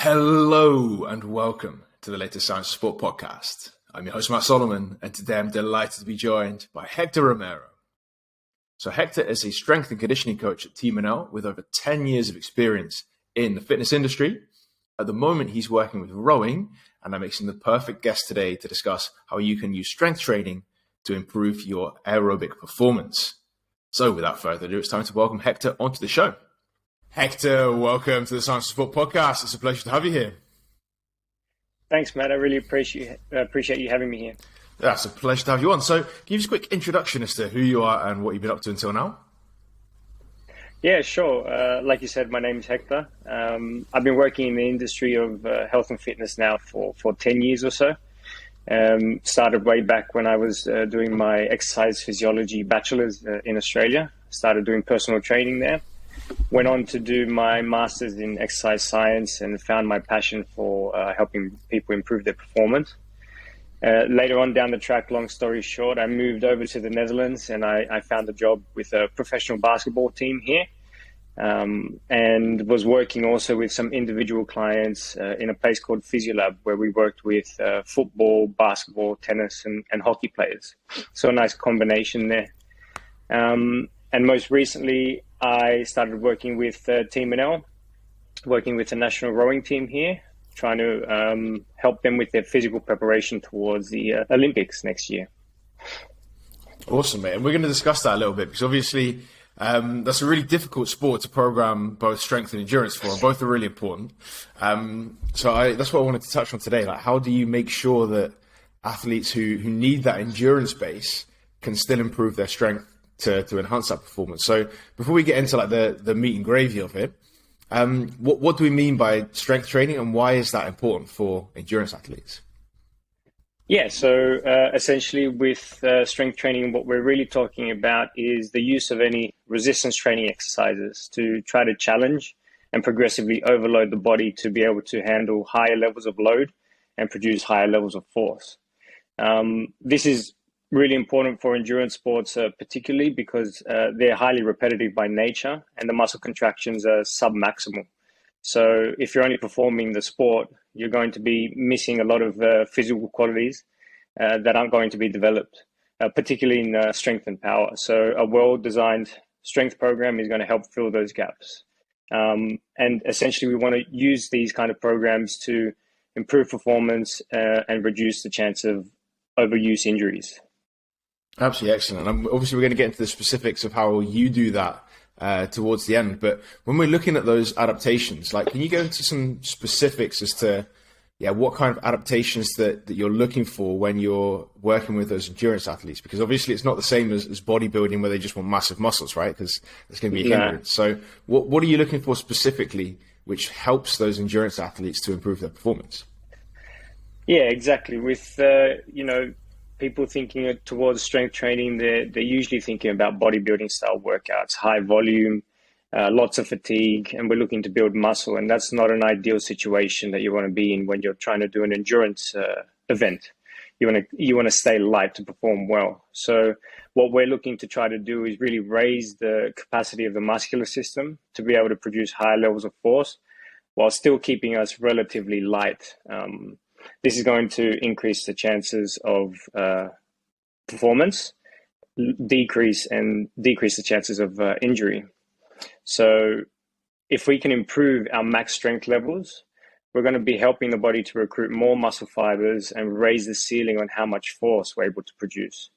Hello and welcome to the latest Science Sport podcast. I'm your host, Matt Solomon, and today I'm delighted to be joined by Hector Romero. So Hector is a strength and conditioning coach at TeamNL with over 10 years of experience in the fitness industry. At the moment, he's working with rowing, and that makes him the perfect guest today to discuss how you can use strength training to improve your aerobic performance. So without further ado, it's time to welcome Hector onto the show. Hector, welcome to the Science Sport podcast. It's a pleasure to have you here. Thanks, Matt. I really appreciate you having me here. Yeah, it's a pleasure to have you on. So can you just a quick introduction as to who you are and what you've been up to until now? Yeah, sure. Like you said, my name is Hector. I've been working in the industry of health and fitness now for 10 years or so. Started way back when I was doing my exercise physiology bachelor's in Australia. Started doing personal training there. Went on to do my master's in exercise science and found my passion for helping people improve their performance. Later on down the track, long story short, I moved over to the Netherlands and I found a job with a professional basketball team here, and was working also with some individual clients in a place called Physiolab, where we worked with football, basketball, tennis and hockey players. So a nice combination there. And most recently, I started working with TeamNL, working with the national rowing team here, trying to help them with their physical preparation towards the Olympics next year. Awesome, mate. And we're going to discuss that a little bit because obviously that's a really difficult sport to program both strength and endurance for. Both are really important. So that's what I wanted to touch on today. Like, how do you make sure that athletes who need that endurance base can still improve their strength to enhance that performance? So before we get into like the meat and gravy of it, what do we mean by strength training and why is that important for endurance athletes? Yeah, so essentially with strength training, what we're really talking about is the use of any resistance training exercises to try to challenge and progressively overload the body to be able to handle higher levels of load and produce higher levels of force. This is really important for endurance sports, particularly because they're highly repetitive by nature and the muscle contractions are submaximal. So if you're only performing the sport, you're going to be missing a lot of physical qualities that aren't going to be developed, particularly in strength and power. So a well-designed strength program is going to help fill those gaps. And essentially, we want to use these kind of programs to improve performance and reduce the chance of overuse injuries. Absolutely excellent. And obviously, we're going to get into the specifics of how you do that towards the end. But when we're looking at those adaptations, like, can you go into some specifics as to what kind of adaptations that you're looking for when you're working with those endurance athletes? Because obviously, it's not the same as bodybuilding where they just want massive muscles, right? Because there's going to be a hindrance. So what are you looking for specifically which helps those endurance athletes to improve their performance? Yeah, exactly. With, people thinking towards strength training, they're usually thinking about bodybuilding style workouts, high volume, lots of fatigue, and we're looking to build muscle. And that's not an ideal situation that you want to be in when you're trying to do an endurance event. You want to stay light to perform well. So what we're looking to try to do is really raise the capacity of the muscular system to be able to produce higher levels of force while still keeping us relatively light. This is going to increase the chances of performance, decrease the chances of injury. So if we can improve our max strength levels, we're going to be helping the body to recruit more muscle fibers and raise the ceiling on how much force we're able to produce.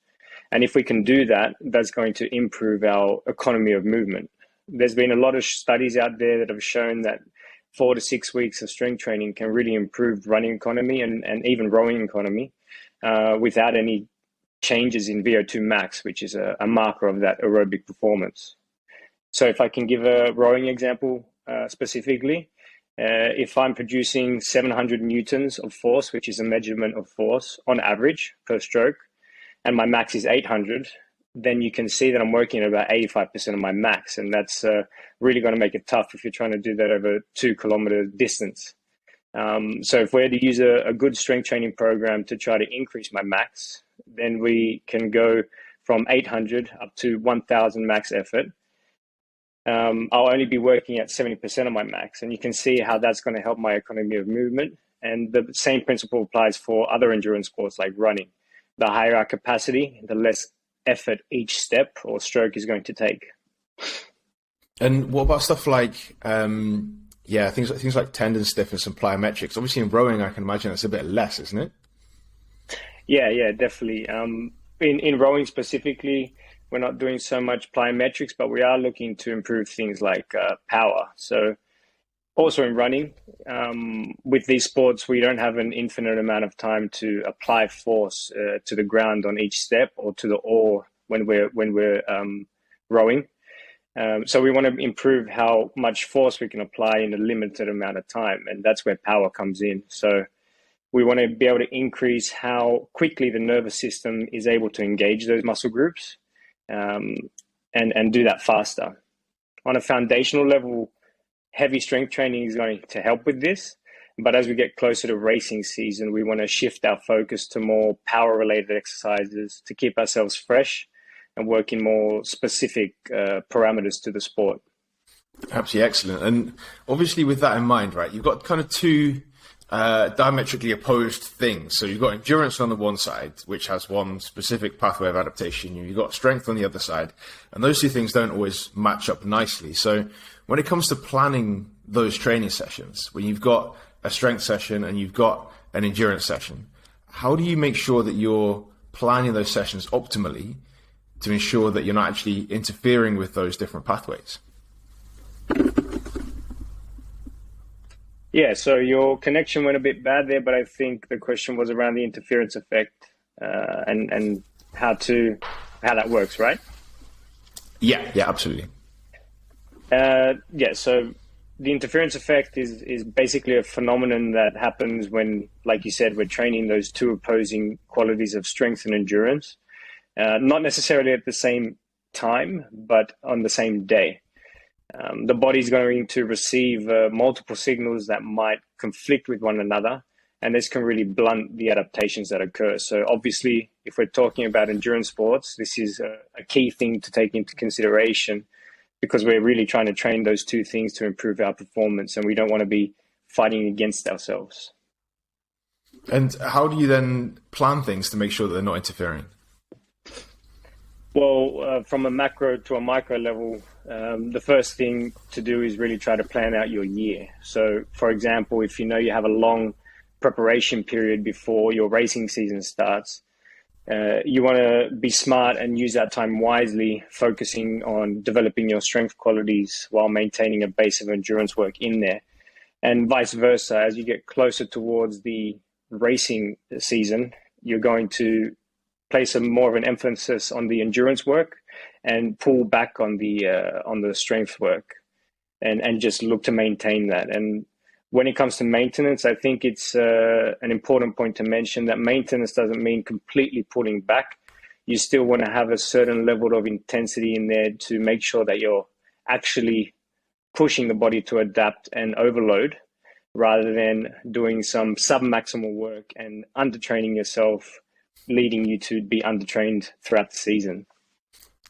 And if we can do that, that's going to improve our economy of movement. There's been a lot of studies out there that have shown that 4 to 6 weeks of strength training can really improve running economy and even rowing economy without any changes in VO2 max, which is a marker of that aerobic performance. So if I can give a rowing example specifically, if I'm producing 700 newtons of force, which is a measurement of force on average per stroke, and my max is 800, then you can see that I'm working at about 85% of my max. And that's really going to make it tough if you're trying to do that over 2 kilometer distance. So if we're to use a good strength training program to try to increase my max, then we can go from 800 up to 1000 max effort I'll only be working at 70% of my max. And you can see how that's going to help my economy of movement. And the same principle applies for other endurance sports like running. The higher our capacity, the less effort each step or stroke is going to take. And what about stuff like, things like tendon stiffness and plyometrics? Obviously in rowing, I can imagine that's a bit less, isn't it? Yeah, definitely. In rowing specifically, we're not doing so much plyometrics, but we are looking to improve things like power. So also in running, with these sports, we don't have an infinite amount of time to apply force to the ground on each step or to the oar when we're rowing. So we want to improve how much force we can apply in a limited amount of time, and that's where power comes in. So we want to be able to increase how quickly the nervous system is able to engage those muscle groups, and do that faster. On a foundational level, heavy strength training is going to help with this. But as we get closer to racing season, we want to shift our focus to more power-related exercises to keep ourselves fresh and work in more specific parameters to the sport. Absolutely excellent. And obviously with that in mind, right, you've got kind of two diametrically opposed things. So you've got endurance on the one side, which has one specific pathway of adaptation. You've got strength on the other side. And those two things don't always match up nicely. So when it comes to planning those training sessions, when you've got a strength session and you've got an endurance session, how do you make sure that you're planning those sessions optimally to ensure that you're not actually interfering with those different pathways? Yeah, so your connection went a bit bad there, but I think the question was around the interference effect and how that works, right? Yeah, absolutely. So the interference effect is basically a phenomenon that happens when, like you said, we're training those two opposing qualities of strength and endurance, not necessarily at the same time, but on the same day. The body's going to receive multiple signals that might conflict with one another, and this can really blunt the adaptations that occur. So obviously, if we're talking about endurance sports, this is a key thing to take into consideration, because we're really trying to train those two things to improve our performance, and we don't want to be fighting against ourselves. And how do you then plan things to make sure that they're not interfering? Well, from a macro to a micro level, the first thing to do is really try to plan out your year. So, for example, if you know you have a long preparation period before your racing season starts, you want to be smart and use that time wisely, focusing on developing your strength qualities while maintaining a base of endurance work in there. And vice versa, as you get closer towards the racing season, you're going to place more of an emphasis on the endurance work and pull back on the strength work, and just look to maintain that. And when it comes to maintenance, I think it's an important point to mention that maintenance doesn't mean completely pulling back. You still want to have a certain level of intensity in there to make sure that you're actually pushing the body to adapt and overload, rather than doing some sub-maximal work and undertraining yourself, leading you to be undertrained throughout the season.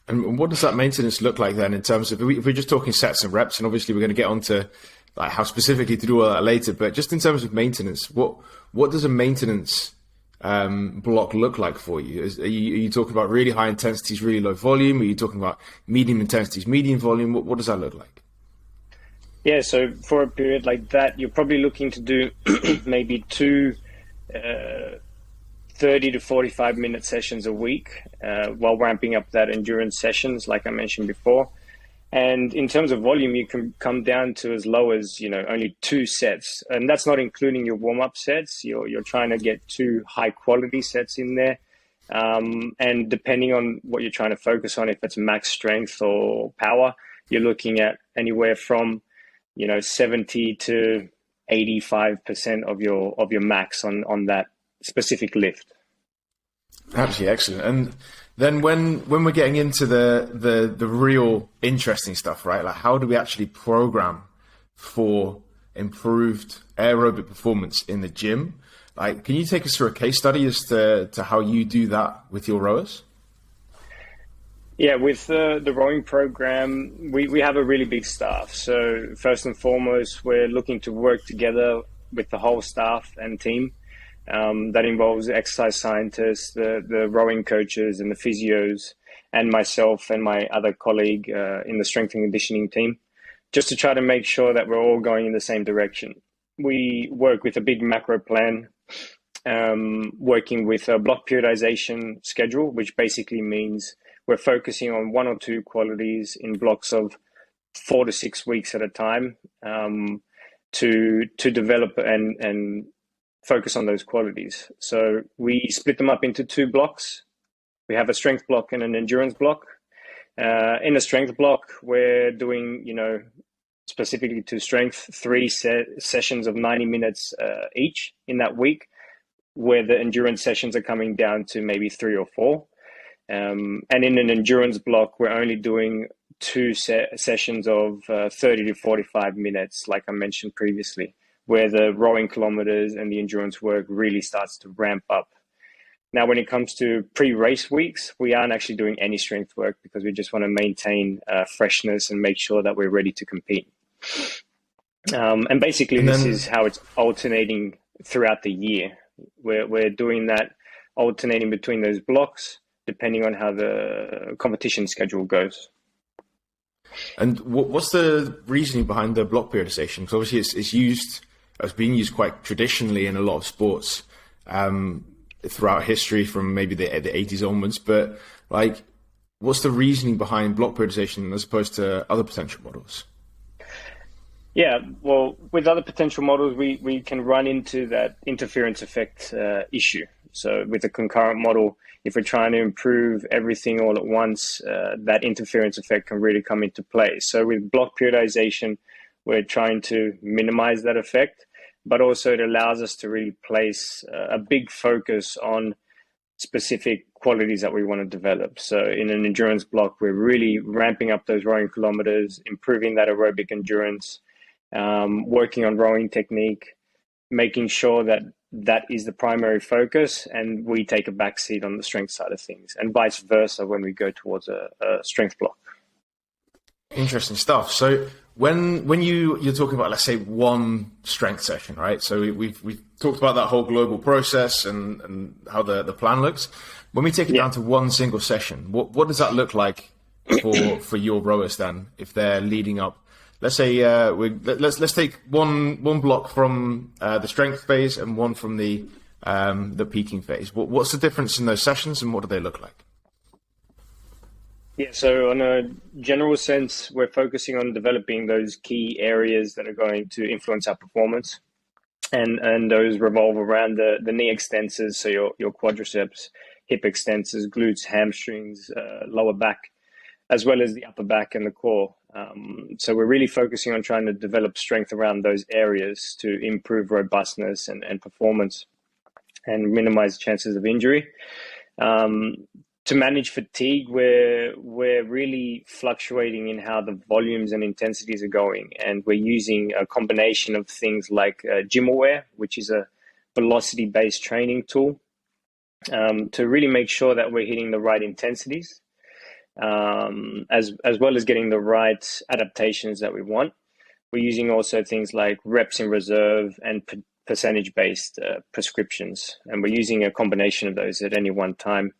And what does that maintenance look like then, in terms of, if we're just talking sets and reps, and obviously we're going to get onto like how specifically to do all that later, but just in terms of maintenance, what does a maintenance block look like for you? Are you talking about really high intensities, really low volume? Are you talking about medium intensities, medium volume? What does that look like? Yeah, so for a period like that, you're probably looking to do maybe two 30 to 45 minute sessions a week while ramping up that endurance sessions, like I mentioned before. And in terms of volume, you can come down to as low as, only 2 sets. And that's not including your warm-up sets. You're trying to get 2 high-quality sets in there. And depending on what you're trying to focus on, if it's max strength or power, you're looking at anywhere from 70 to 85% of your max on that specific lift. Absolutely excellent. And then when we're getting into the real interesting stuff, right? Like, how do we actually program for improved aerobic performance in the gym? Like, can you take us through a case study as to how you do that with your rowers? Yeah, with the rowing program, we have a really big staff. So first and foremost, we're looking to work together with the whole staff and team. That involves exercise scientists, the rowing coaches, and the physios, and myself and my other colleague in the strength and conditioning team, just to try to make sure that we're all going in the same direction. We work with a big macro plan, working with a block periodization schedule, which basically means we're focusing on one or two qualities in blocks of 4 to 6 weeks at a time, to develop and focus on those qualities. So we split them up into 2 blocks. We have a strength block and an endurance block. In a strength block, we're doing, specifically to strength, 3 sessions of 90 minutes each in that week, where the endurance sessions are coming down to maybe 3 or 4. And in an endurance block, we're only doing 2 sessions of 30 to 45 minutes, like I mentioned previously, where the rowing kilometers and the endurance work really starts to ramp up. Now, when it comes to pre-race weeks, we aren't actually doing any strength work because we just want to maintain freshness and make sure that we're ready to compete. And basically, this is how it's alternating throughout the year. We're doing that, alternating between those blocks, depending on how the competition schedule goes. And what's the reasoning behind the block periodization? Because obviously it's being used quite traditionally in a lot of sports throughout history, from maybe the 80s onwards. But what's the reasoning behind block periodization as opposed to other potential models? Yeah, well, with other potential models, we can run into that interference effect issue. So with a concurrent model, if we're trying to improve everything all at once, that interference effect can really come into play. So with block periodization, we're trying to minimize that effect, but also it allows us to really place a big focus on specific qualities that we want to develop. So in an endurance block, we're really ramping up those rowing kilometers, improving that aerobic endurance, working on rowing technique, making sure that that is the primary focus, and we take a backseat on the strength side of things, and vice versa when we go towards a strength block. Interesting stuff. So when you're talking about, let's say, one strength session, right? So we've talked about that whole global process and how the plan looks. When we take it down to one single session, what does that look like for your rowers then, if they're leading up? Let's say let's take one block from the strength phase and one from the peaking phase. What's the difference in those sessions, and what do they look like? Yeah, so on a general sense, we're focusing on developing those key areas that are going to influence our performance, and those revolve around the knee extensors, so your quadriceps, hip extensors, glutes, hamstrings, lower back, as well as the upper back and the core. So we're really focusing on trying to develop strength around those areas to improve robustness and performance and minimize chances of injury. To manage fatigue, we're really fluctuating in how the volumes and intensities are going. And we're using a combination of things like GymAware, which is a velocity-based training tool, to really make sure that we're hitting the right intensities, as well as getting the right adaptations that we want. We're using also things like reps in reserve and percentage-based prescriptions. And we're using a combination of those at any one time.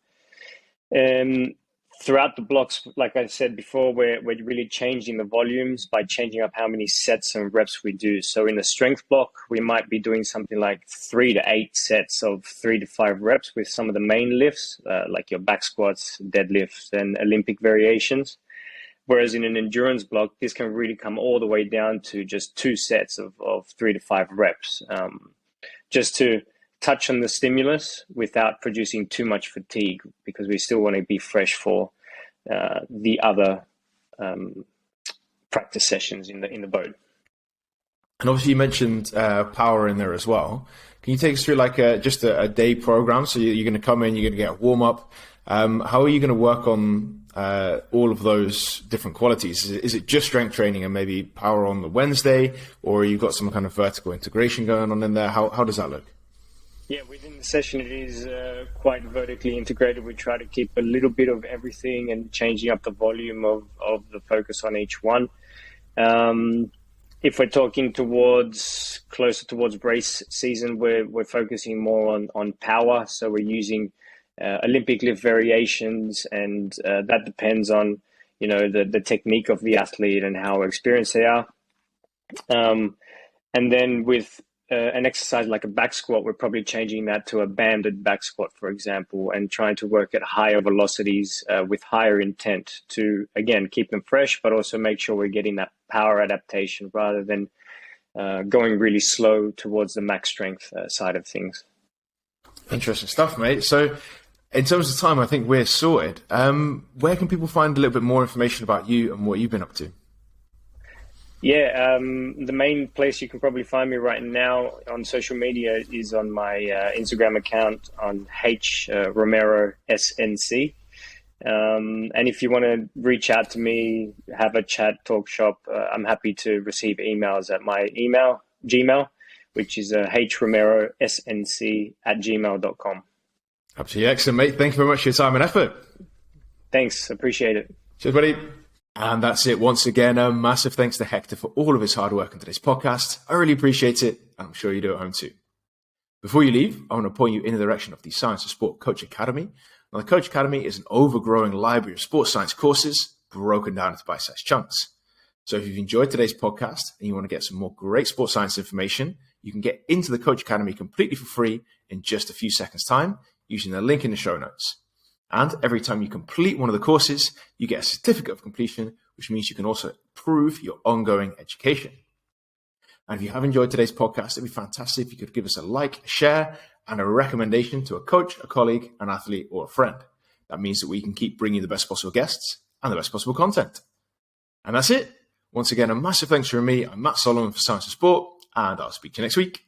Throughout the blocks, like I said before, we're really changing the volumes by changing up how many sets and reps we do. So in the strength block, we might be doing something like 3 to 8 sets of 3 to 5 reps with some of the main lifts, like your back squats, deadlifts, and Olympic variations. Whereas in an endurance block, this can really come all the way down to just 2 sets of 3 to 5 reps, just to touch on the stimulus without producing too much fatigue, because we still want to be fresh for the other practice sessions in the boat. And obviously you mentioned power in there as well. Can you take us through just a day program? So you're going to come in, you're going to get a warm up. How are you going to work on all of those different qualities? Is it just strength training and maybe power on the Wednesday, or you've got some kind of vertical integration going on in there? How does that look? Yeah, within the session, it is quite vertically integrated. We try to keep a little bit of everything and changing up the volume of the focus on each one. If we're talking closer towards race season, we're focusing more on power. So we're using Olympic lift variations, and that depends on, the technique of the athlete and how experienced they are. And then with an exercise like a back squat, we're probably changing that to a banded back squat, for example, and trying to work at higher velocities with higher intent to, again, keep them fresh, but also make sure we're getting that power adaptation rather than going really slow towards the max strength side of things. Interesting stuff, mate. So in terms of time, I think we're sorted. Where can people find a little bit more information about you and what you've been up to? Yeah, the main place you can probably find me right now on social media is on my Instagram account on H Romero SNC. And if you want to reach out to me, have a chat, talk shop, I'm happy to receive emails at my Gmail, which is hromerosnc@gmail.com. Absolutely excellent, mate. Thank you very much for your time and effort. Thanks, appreciate it. Cheers, buddy. And that's it. Once again, a massive thanks to Hector for all of his hard work on today's podcast. I really appreciate it. I'm sure you do at home too. Before you leave, I want to point you in the direction of the Science of Sport Coach Academy. Now, the Coach Academy is an overgrowing library of sports science courses broken down into bite-sized chunks. So if you've enjoyed today's podcast and you want to get some more great sports science information, you can get into the Coach Academy completely for free in just a few seconds' time using the link in the show notes. And every time you complete one of the courses, you get a certificate of completion, which means you can also improve your ongoing education. And if you have enjoyed today's podcast, it'd be fantastic if you could give us a like, a share, and a recommendation to a coach, a colleague, an athlete, or a friend. That means that we can keep bringing you the best possible guests and the best possible content. And that's it. Once again, a massive thanks from me. I'm Matt Solomon for Science of Sport, and I'll speak to you next week.